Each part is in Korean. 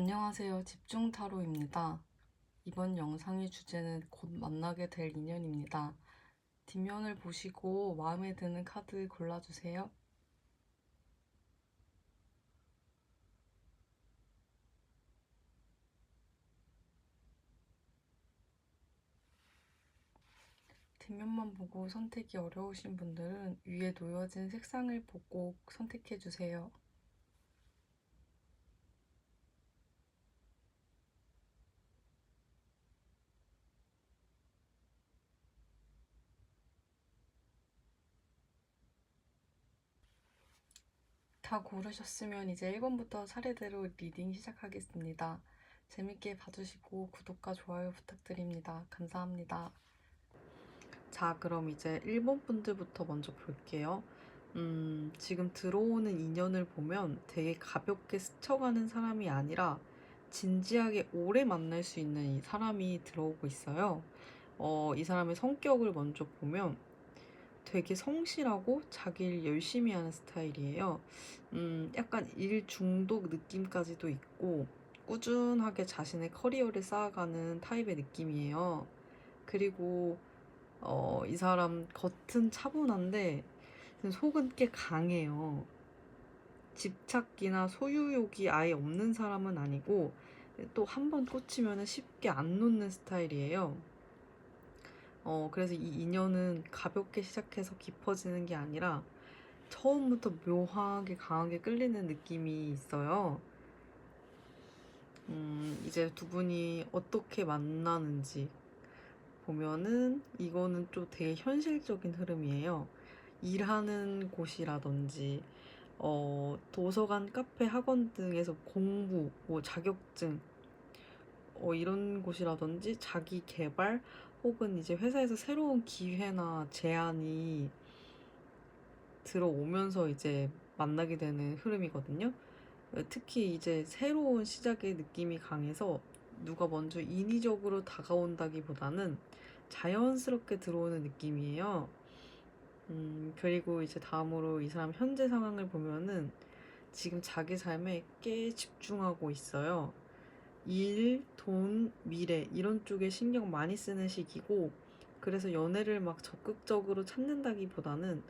안녕하세요. 집중 타로입니다. 이번 영상의 주제는 곧 만나게 될 인연입니다. 뒷면을 보시고 마음에 드는 카드 골라주세요. 뒷면만 보고 선택이 어려우신 분들은 위에 놓여진 색상을 보고 선택해주세요. 다 고르셨으면 이제 1번부터 차례대로 리딩 시작하겠습니다. 재밌게 봐주시고 구독과 좋아요 부탁드립니다. 감사합니다. 자, 그럼 이제 1번 분들부터 먼저 볼게요. 지금 들어오는 인연을 보면 되게 가볍게 스쳐가는 사람이 아니라 진지하게 오래 만날 수 있는 이 사람이 들어오고 있어요. 이 사람의 성격을 먼저 보면 되게 성실하고 자기 일 열심히 하는 스타일이에요. 약간 일 중독 느낌까지도 있고 꾸준하게 자신의 커리어를 쌓아가는 타입의 느낌이에요. 그리고 이 사람 겉은 차분한데 속은 꽤 강해요. 집착기나 소유욕이 아예 없는 사람은 아니고 또 한 번 꽂히면 쉽게 안 놓는 스타일이에요. 그래서 이 인연은 가볍게 시작해서 깊어지는 게 아니라 처음부터 묘하게 강하게 끌리는 느낌이 있어요. 이제 두 분이 어떻게 만나는지 보면은 이거는 좀 되게 현실적인 흐름이에요. 일하는 곳이라든지 도서관, 카페, 학원 등에서 공부, 뭐 자격증 이런 곳이라든지 자기 개발 혹은 이제 회사에서 새로운 기회나 제안이 들어오면서 이제 만나게 되는 흐름이거든요. 특히 이제 새로운 시작의 느낌이 강해서 누가 먼저 인위적으로 다가온다기보다는 자연스럽게 들어오는 느낌이에요. 그리고 이제 다음으로 이 사람 현재 상황을 보면은 지금 자기 삶에 꽤 집중하고 있어요. 일, 돈, 미래 이런 쪽에 신경 많이 쓰는 시기고 그래서 연애를 막 적극적으로 찾는다기보다는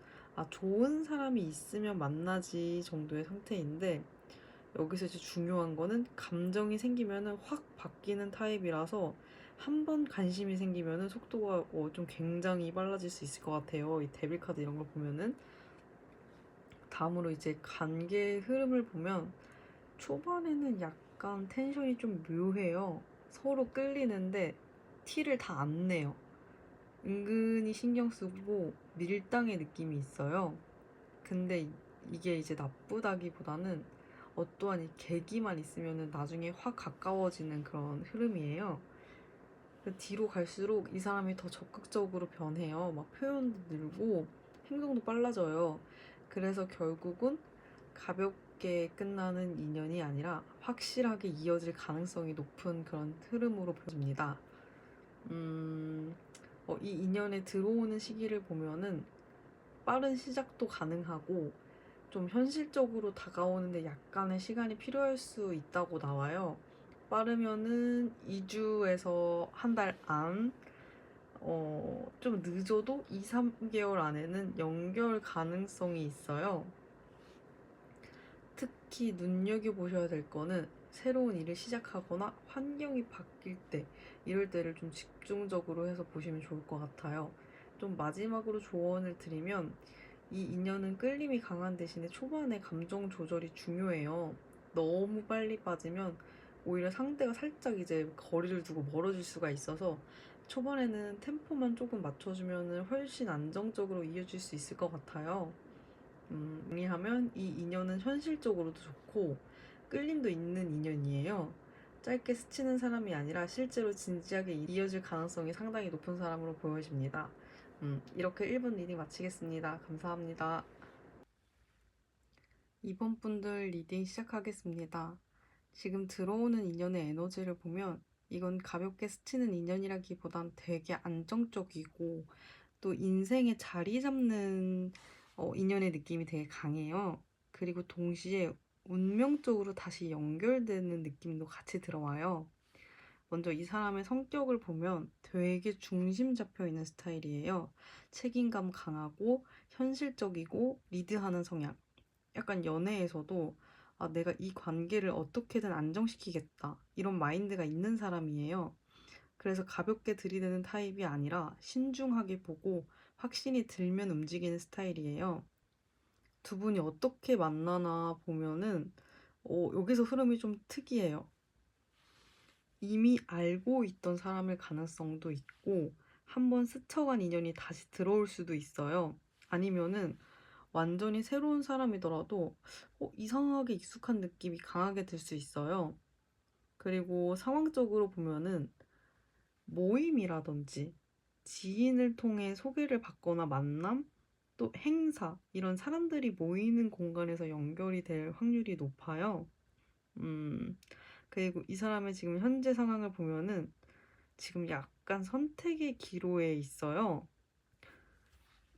좋은 사람이 있으면 만나지 정도의 상태인데 여기서 이제 중요한 거는 감정이 생기면은 확 바뀌는 타입이라서 한 번 관심이 생기면은 속도가 좀 굉장히 빨라질 수 있을 것 같아요. 이 데빌 카드 이런 걸 보면은. 다음으로 이제 관계의 흐름을 보면 초반에는 약간 텐션이 좀 묘해요. 서로 끌리는데 티를 다 안 내요. 은근히 신경 쓰고 밀당의 느낌이 있어요. 근데 이게 이제 나쁘다기보다는 어떠한 이 계기만 있으면은 나중에 확 가까워지는 그런 흐름이에요. 그 뒤로 갈수록 이 사람이 더 적극적으로 변해요. 막 표현도 늘고 행동도 빨라져요. 그래서 결국은 가볍게 끝나는 인연이 아니라 확실하게 이어질 가능성이 높은 그런 흐름으로 보여집니다. 이 인연에 들어오는 시기를 보면은 빠른 시작도 가능하고 좀 현실적으로 다가오는데 약간의 시간이 필요할 수 있다고 나와요. 빠르면은 2주에서 한 달 안, 좀 늦어도 2, 3개월 안에는 연결 가능성이 있어요. 특히 눈여겨보셔야 될 거는 새로운 일을 시작하거나 환경이 바뀔 때, 이럴 때를 좀 집중적으로 해서 보시면 좋을 것 같아요. 좀 마지막으로 조언을 드리면 이 인연은 끌림이 강한 대신에 초반에 감정 조절이 중요해요. 너무 빨리 빠지면 오히려 상대가 살짝 이제 거리를 두고 멀어질 수가 있어서 초반에는 템포만 조금 맞춰주면 훨씬 안정적으로 이어질 수 있을 것 같아요. 정리하면 이 인연은 현실적으로도 좋고 끌림도 있는 인연이에요. 짧게 스치는 사람이 아니라 실제로 진지하게 이어질 가능성이 상당히 높은 사람으로 보여집니다. 이렇게 1번 리딩 마치겠습니다. 감사합니다. 2번 분들 리딩 시작하겠습니다. 지금 들어오는 인연의 에너지를 보면 이건 가볍게 스치는 인연이라기보단 되게 안정적이고 또 인생에 자리 잡는 인연의 느낌이 되게 강해요. 그리고 동시에 운명적으로 다시 연결되는 느낌도 같이 들어와요. 먼저 이 사람의 성격을 보면 되게 중심 잡혀 있는 스타일이에요. 책임감 강하고 현실적이고 리드하는 성향. 약간 연애에서도 내가 이 관계를 어떻게든 안정시키겠다. 이런 마인드가 있는 사람이에요. 그래서 가볍게 들이대는 타입이 아니라 신중하게 보고 확신이 들면 움직이는 스타일이에요. 두 분이 어떻게 만나나 보면은 여기서 흐름이 좀 특이해요. 이미 알고 있던 사람일 가능성도 있고 한번 스쳐간 인연이 다시 들어올 수도 있어요. 아니면은 완전히 새로운 사람이더라도 이상하게 익숙한 느낌이 강하게 들 수 있어요. 그리고 상황적으로 보면은 모임이라든지 지인을 통해 소개를 받거나 만남, 또 행사, 이런 사람들이 모이는 공간에서 연결이 될 확률이 높아요. 음, 그리고 이 사람의 지금 현재 상황을 보면은 지금 약간 선택의 기로에 있어요.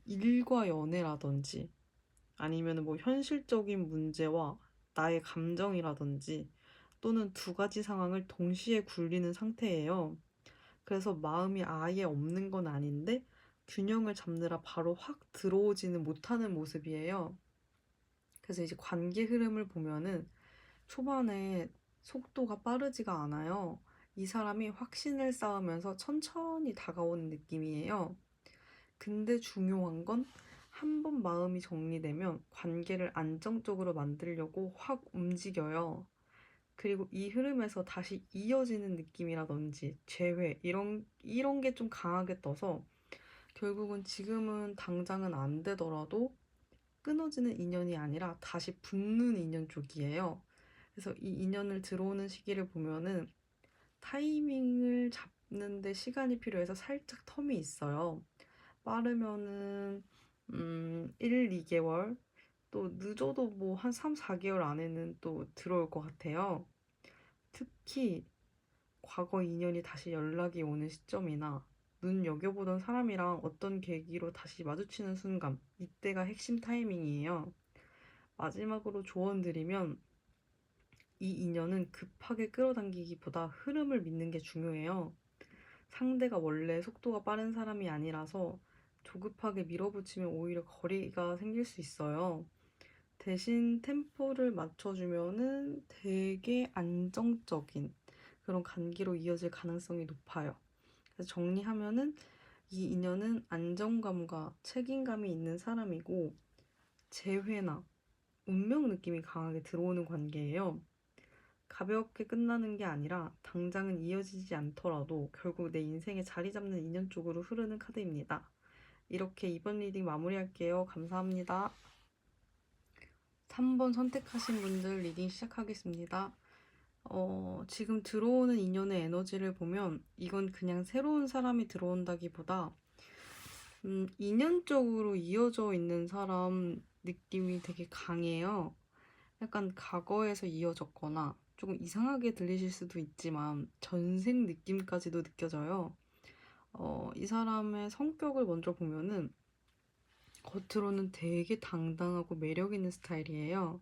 일과 연애라든지 아니면 뭐 현실적인 문제와 나의 감정이라든지 또는 두 가지 상황을 동시에 굴리는 상태예요. 그래서 마음이 아예 없는 건 아닌데 균형을 잡느라 바로 확 들어오지는 못하는 모습이에요. 그래서 이제 관계 흐름을 보면은 초반에 속도가 빠르지가 않아요. 이 사람이 확신을 쌓으면서 천천히 다가오는 느낌이에요. 근데 중요한 건 한 번 마음이 정리되면 관계를 안정적으로 만들려고 확 움직여요. 그리고 이 흐름에서 다시 이어지는 느낌이라든지 재회 이런 게 좀 강하게 떠서 결국은 지금은 당장은 안 되더라도 끊어지는 인연이 아니라 다시 붙는 인연 쪽이에요. 그래서 이 인연을 들어오는 시기를 보면은 타이밍을 잡는데 시간이 필요해서 살짝 텀이 있어요. 빠르면은 1, 2개월, 또 늦어도 뭐 한 3, 4개월 안에는 또 들어올 것 같아요. 특히 과거 인연이 다시 연락이 오는 시점이나 눈여겨보던 사람이랑 어떤 계기로 다시 마주치는 순간, 이때가 핵심 타이밍이에요. 마지막으로 조언 드리면 이 인연은 급하게 끌어당기기보다 흐름을 믿는 게 중요해요. 상대가 원래 속도가 빠른 사람이 아니라서 조급하게 밀어붙이면 오히려 거리가 생길 수 있어요. 대신 템포를 맞춰주면은 되게 안정적인 그런 관계로 이어질 가능성이 높아요. 그래서 정리하면은 이 인연은 안정감과 책임감이 있는 사람이고 재회나 운명 느낌이 강하게 들어오는 관계예요. 가볍게 끝나는 게 아니라 당장은 이어지지 않더라도 결국 내 인생에 자리 잡는 인연 쪽으로 흐르는 카드입니다. 이렇게 이번 리딩 마무리할게요. 감사합니다. 3번 선택하신 분들 리딩 시작하겠습니다. 지금 들어오는 인연의 에너지를 보면 이건 그냥 새로운 사람이 들어온다기보다 인연적으로 이어져 있는 사람 느낌이 되게 강해요. 약간 과거에서 이어졌거나 조금 이상하게 들리실 수도 있지만 전생 느낌까지도 느껴져요. 이 사람의 성격을 먼저 보면은 겉으로는 되게 당당하고 매력 있는 스타일이에요.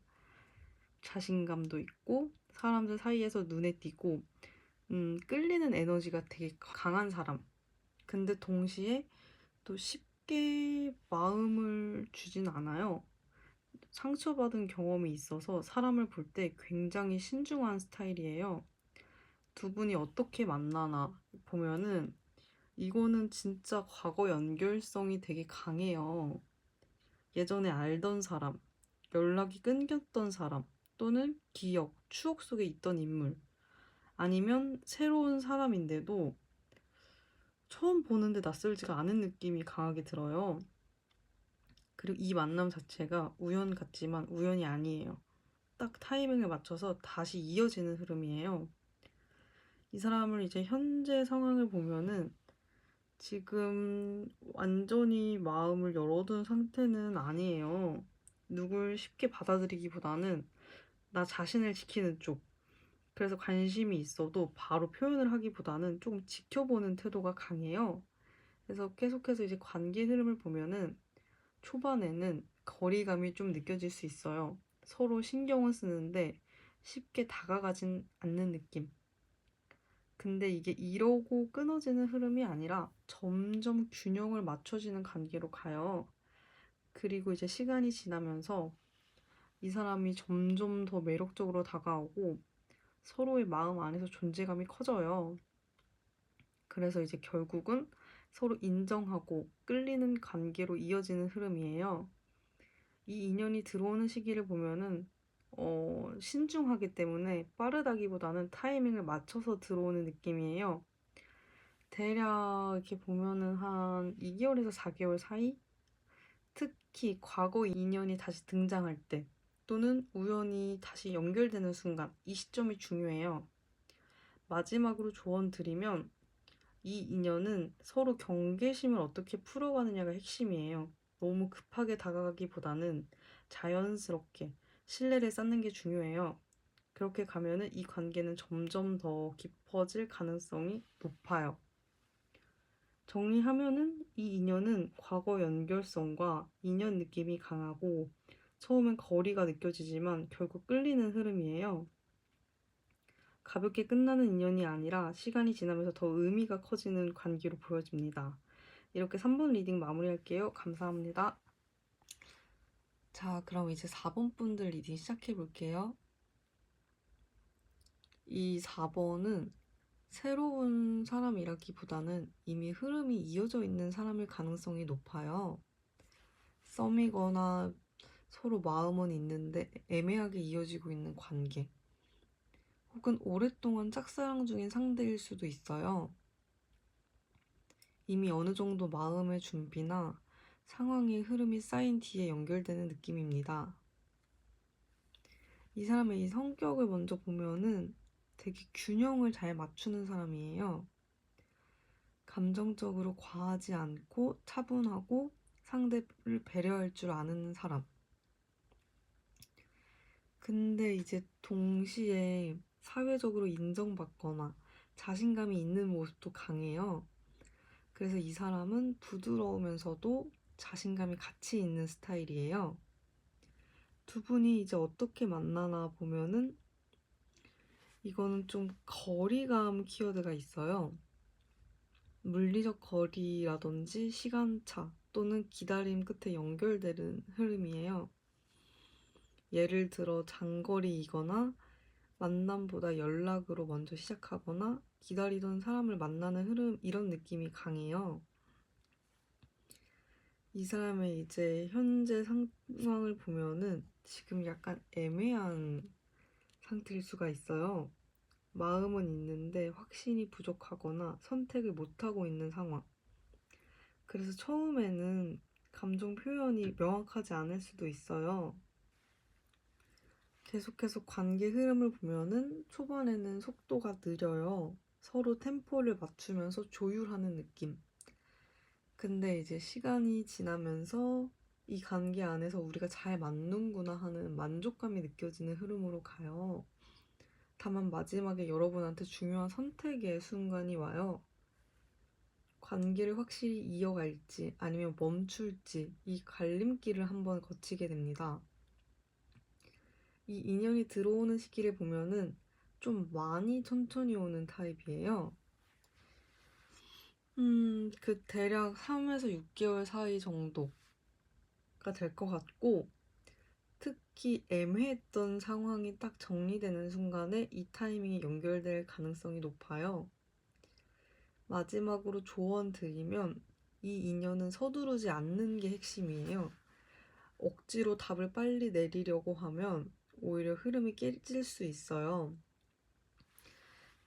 자신감도 있고 사람들 사이에서 눈에 띄고 끌리는 에너지가 되게 강한 사람. 근데 동시에 또 쉽게 마음을 주진 않아요. 상처받은 경험이 있어서 사람을 볼 때 굉장히 신중한 스타일이에요. 두 분이 어떻게 만나나 보면은 이거는 진짜 과거 연결성이 되게 강해요. 예전에 알던 사람, 연락이 끊겼던 사람, 또는 기억, 추억 속에 있던 인물, 아니면 새로운 사람인데도 처음 보는데 낯설지가 않은 느낌이 강하게 들어요. 그리고 이 만남 자체가 우연 같지만 우연이 아니에요. 딱 타이밍을 맞춰서 다시 이어지는 흐름이에요. 이 사람을 이제 현재 상황을 보면은 지금 완전히 마음을 열어둔 상태는 아니에요. 누굴 쉽게 받아들이기보다는 나 자신을 지키는 쪽. 그래서 관심이 있어도 바로 표현을 하기보다는 조금 지켜보는 태도가 강해요. 그래서 계속해서 이제 관계 흐름을 보면은 초반에는 거리감이 좀 느껴질 수 있어요. 서로 신경을 쓰는데 쉽게 다가가진 않는 느낌. 근데 이게 이러고 끊어지는 흐름이 아니라 점점 균형을 맞춰지는 관계로 가요. 그리고 이제 시간이 지나면서 이 사람이 점점 더 매력적으로 다가오고 서로의 마음 안에서 존재감이 커져요. 그래서 이제 결국은 서로 인정하고 끌리는 관계로 이어지는 흐름이에요. 이 인연이 들어오는 시기를 보면은 신중하기 때문에 빠르다기보다는 타이밍을 맞춰서 들어오는 느낌이에요. 대략 이렇게 보면은 한 2개월에서 4개월 사이? 특히 과거 인연이 다시 등장할 때 또는 우연히 다시 연결되는 순간, 이 시점이 중요해요. 마지막으로 조언 드리면 이 인연은 서로 경계심을 어떻게 풀어가느냐가 핵심이에요. 너무 급하게 다가가기보다는 자연스럽게 신뢰를 쌓는 게 중요해요. 그렇게 가면은 이 관계는 점점 더 깊어질 가능성이 높아요. 정리하면은 이 인연은 과거 연결성과 인연 느낌이 강하고 처음엔 거리가 느껴지지만 결국 끌리는 흐름이에요. 가볍게 끝나는 인연이 아니라 시간이 지나면서 더 의미가 커지는 관계로 보여집니다. 이렇게 3번 리딩 마무리할게요. 감사합니다. 자, 그럼 이제 4번 분들 리딩 시작해 볼게요. 이 4번은 새로운 사람이라기보다는 이미 흐름이 이어져 있는 사람일 가능성이 높아요. 썸이거나 서로 마음은 있는데 애매하게 이어지고 있는 관계. 혹은 오랫동안 짝사랑 중인 상대일 수도 있어요. 이미 어느 정도 마음의 준비나 상황의 흐름이 쌓인 뒤에 연결되는 느낌입니다. 이 사람의 이 성격을 먼저 보면은 되게 균형을 잘 맞추는 사람이에요. 감정적으로 과하지 않고 차분하고 상대를 배려할 줄 아는 사람. 근데 이제 동시에 사회적으로 인정받거나 자신감이 있는 모습도 강해요. 그래서 이 사람은 부드러우면서도 자신감이 같이 있는 스타일이에요. 두 분이 이제 어떻게 만나나 보면은 이거는 좀 거리감 키워드가 있어요. 물리적 거리라든지 시간차 또는 기다림 끝에 연결되는 흐름이에요. 예를 들어 장거리이거나 만남보다 연락으로 먼저 시작하거나 기다리던 사람을 만나는 흐름, 이런 느낌이 강해요. 이 사람의 이제 현재 상황을 보면은 지금 약간 애매한 상태일 수가 있어요. 마음은 있는데 확신이 부족하거나 선택을 못하고 있는 상황. 그래서 처음에는 감정 표현이 명확하지 않을 수도 있어요. 계속해서 관계 흐름을 보면은 초반에는 속도가 느려요. 서로 템포를 맞추면서 조율하는 느낌. 근데 이제 시간이 지나면서 이 관계 안에서 우리가 잘 맞는구나 하는 만족감이 느껴지는 흐름으로 가요. 다만 마지막에 여러분한테 중요한 선택의 순간이 와요. 관계를 확실히 이어갈지 아니면 멈출지 이 갈림길을 한번 거치게 됩니다. 이 인연이 들어오는 시기를 보면은 좀 많이 천천히 오는 타입이에요. 그 대략 3에서 6개월 사이 정도가 될 것 같고, 특히 애매했던 상황이 딱 정리되는 순간에 이 타이밍이 연결될 가능성이 높아요. 마지막으로 조언 드리면 이 인연은 서두르지 않는 게 핵심이에요. 억지로 답을 빨리 내리려고 하면 오히려 흐름이 깨질 수 있어요.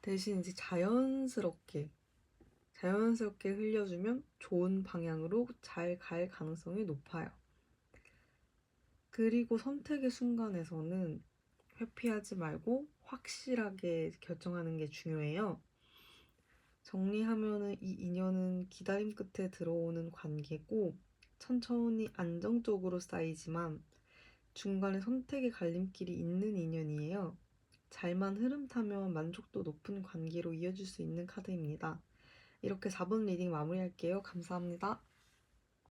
대신 이제 자연스럽게 흘려주면 좋은 방향으로 잘 갈 가능성이 높아요. 그리고 선택의 순간에서는 회피하지 말고 확실하게 결정하는 게 중요해요. 정리하면은 이 인연은 기다림 끝에 들어오는 관계고 천천히 안정적으로 쌓이지만 중간에 선택의 갈림길이 있는 인연이에요. 잘만 흐름 타면 만족도 높은 관계로 이어질 수 있는 카드입니다. 이렇게 4번 리딩 마무리할게요. 감사합니다.